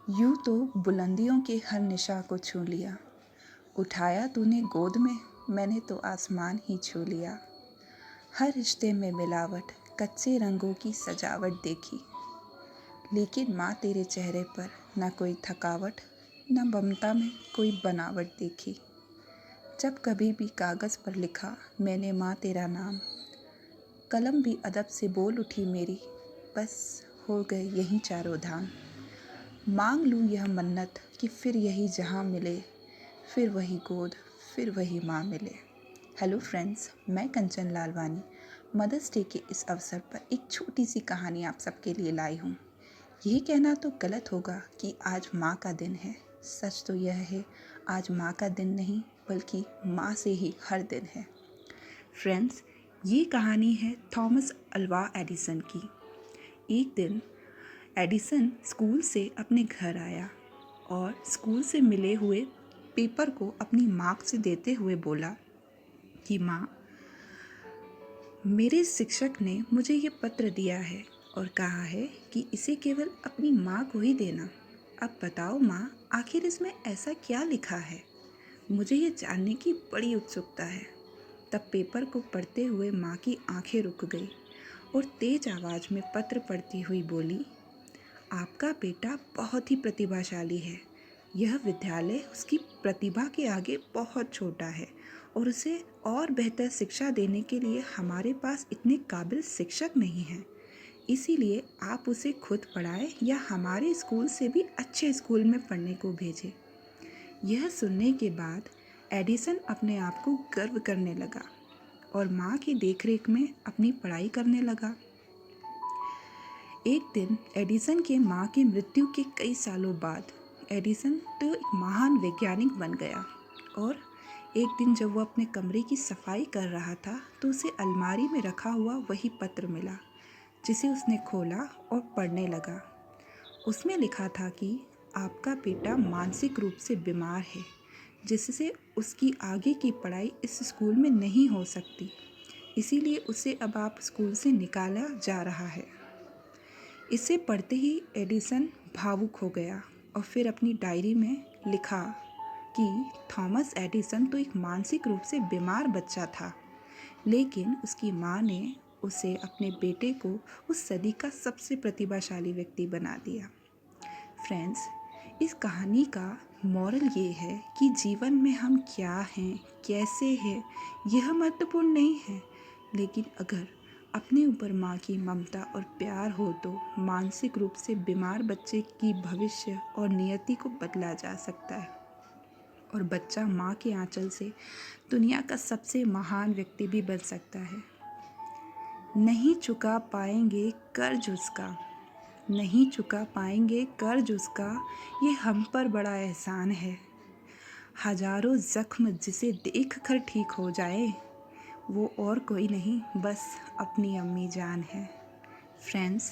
यूं तो बुलंदियों के हर निशा को छू लिया, उठाया तूने गोद में, मैंने तो आसमान ही छू लिया। हर रिश्ते में मिलावट, कच्चे रंगों की सजावट देखी, लेकिन माँ तेरे चेहरे पर न कोई थकावट, न ममता में कोई बनावट देखी। जब कभी भी कागज़ पर लिखा मैंने माँ तेरा नाम, कलम भी अदब से बोल उठी मेरी, बस हो गए यहीं चारों धाम। मांग लूँ यह मन्नत कि फिर यही जहाँ मिले, फिर वही गोद, फिर वही माँ मिले। हेलो फ्रेंड्स, मैं कंचन लालवानी मदर्स डे के इस अवसर पर एक छोटी सी कहानी आप सबके लिए लाई हूँ। यही कहना तो गलत होगा कि आज माँ का दिन है। सच तो यह है, आज माँ का दिन नहीं बल्कि माँ से ही हर दिन है। फ्रेंड्स, ये कहानी है थॉमस अल्वा एडिसन की। एक दिन एडिसन स्कूल से अपने घर आया और स्कूल से मिले हुए पेपर को अपनी माँ से देते हुए बोला कि माँ, मेरे शिक्षक ने मुझे ये पत्र दिया है और कहा है कि इसे केवल अपनी माँ को ही देना। अब बताओ माँ, आखिर इसमें ऐसा क्या लिखा है? मुझे ये जानने की बड़ी उत्सुकता है। तब पेपर को पढ़ते हुए माँ की आंखें रुक गई और तेज आवाज़ में पत्र पढ़ती हुई बोली, आपका बेटा बहुत ही प्रतिभाशाली है। यह विद्यालय उसकी प्रतिभा के आगे बहुत छोटा है और उसे और बेहतर शिक्षा देने के लिए हमारे पास इतने काबिल शिक्षक नहीं हैं। इसीलिए आप उसे खुद पढ़ाएं या हमारे स्कूल से भी अच्छे स्कूल में पढ़ने को भेजें। यह सुनने के बाद एडिसन अपने आप को गर्व करने लगा और माँ की देखरेख में अपनी पढ़ाई करने लगा। एक दिन एडिसन के माँ की मृत्यु के कई सालों बाद एडिसन तो एक महान वैज्ञानिक बन गया और एक दिन जब वो अपने कमरे की सफाई कर रहा था तो उसे अलमारी में रखा हुआ वही पत्र मिला, जिसे उसने खोला और पढ़ने लगा। उसमें लिखा था कि आपका बेटा मानसिक रूप से बीमार है, जिससे उसकी आगे की पढ़ाई इस स्कूल में नहीं हो सकती। इसीलिए उसे अब आप स्कूल से निकाला जा रहा है। इसे पढ़ते ही एडिसन भावुक हो गया और फिर अपनी डायरी में लिखा कि थॉमस एडिसन तो एक मानसिक रूप से बीमार बच्चा था, लेकिन उसकी माँ ने उसे अपने बेटे को उस सदी का सबसे प्रतिभाशाली व्यक्ति बना दिया। फ्रेंड्स, इस कहानी का मॉरल ये है कि जीवन में हम क्या हैं, कैसे हैं, यह महत्वपूर्ण नहीं है, लेकिन अगर अपने ऊपर माँ की ममता और प्यार हो तो मानसिक रूप से बीमार बच्चे की भविष्य और नियति को बदला जा सकता है और बच्चा माँ के आंचल से दुनिया का सबसे महान व्यक्ति भी बन सकता है। नहीं चुका पाएंगे कर्ज उसका, नहीं चुका पाएंगे कर्ज उसका, ये हम पर बड़ा एहसान है। हजारों जख्म जिसे देख कर ठीक हो जाए, वो और कोई नहीं बस अपनी अम्मी जान है। फ्रेंड्स,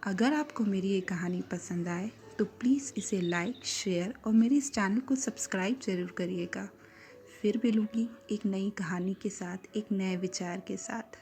अगर आपको मेरी ये कहानी पसंद आए तो प्लीज़ इसे लाइक, शेयर और मेरे इस चैनल को सब्सक्राइब ज़रूर करिएगा। फिर मिलूँगी एक नई कहानी के साथ, एक नए विचार के साथ।